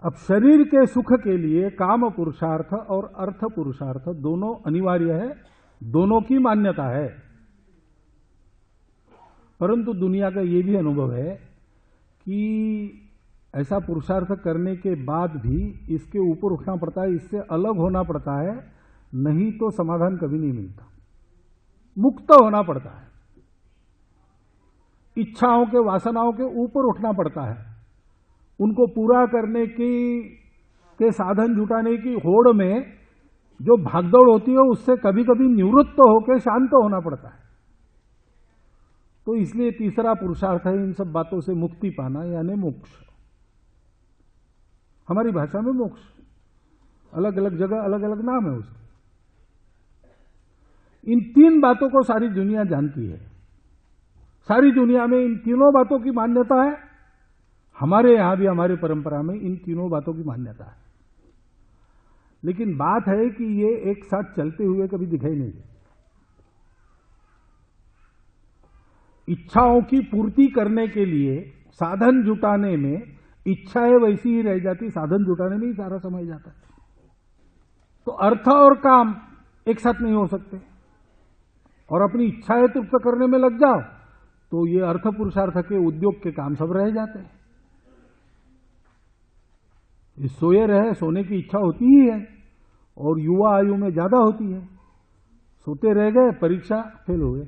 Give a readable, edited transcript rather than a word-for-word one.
अब शरीर के सुख के लिए काम पुरुषार्थ और अर्थ पुरुषार्थ दोनों अनिवार्य है, दोनों की मान्यता है। परंतु दुनिया का यह भी अनुभव है कि ऐसा पुरुषार्थ करने के बाद भी इसके ऊपर उठना पड़ता है, इससे अलग होना पड़ता है, नहीं तो समाधान कभी नहीं मिलता। मुक्त होना पड़ता है, इच्छाओं के वासनाओं के ऊपर उठना पड़ता है, उनको पूरा करने के साधन जुटाने की होड़ में जो भागदौड़ होती है उससे कभी कभी निवृत्त होकर शांत होना पड़ता है। तो इसलिए तीसरा पुरुषार्थ है इन सब बातों से मुक्ति पाना, यानी मोक्ष। हमारी भाषा में मोक्ष, अलग अलग जगह अलग अलग नाम है उसके। इन तीन बातों को सारी दुनिया जानती है, सारी दुनिया में इन तीनों बातों की मान्यता है। हमारे यहां भी, हमारी परंपरा में इन तीनों बातों की मान्यता है। लेकिन बात है कि ये एक साथ चलते हुए कभी दिखाई नहीं देते। इच्छाओं की पूर्ति करने के लिए साधन जुटाने में इच्छाएं वैसी ही रह जाती, साधन जुटाने में ही सारा समय जाता है। तो अर्थ और काम एक साथ नहीं हो सकते, और अपनी इच्छाएं तृप्त करने में लग जाओ तो ये अर्थ पुरुषार्थ के उद्योग के काम सब रह जाते हैं। सोए रहे, सोने की इच्छा होती ही है और युवा आयु में ज्यादा होती है। सोते रह गए, परीक्षा फेल हो गए।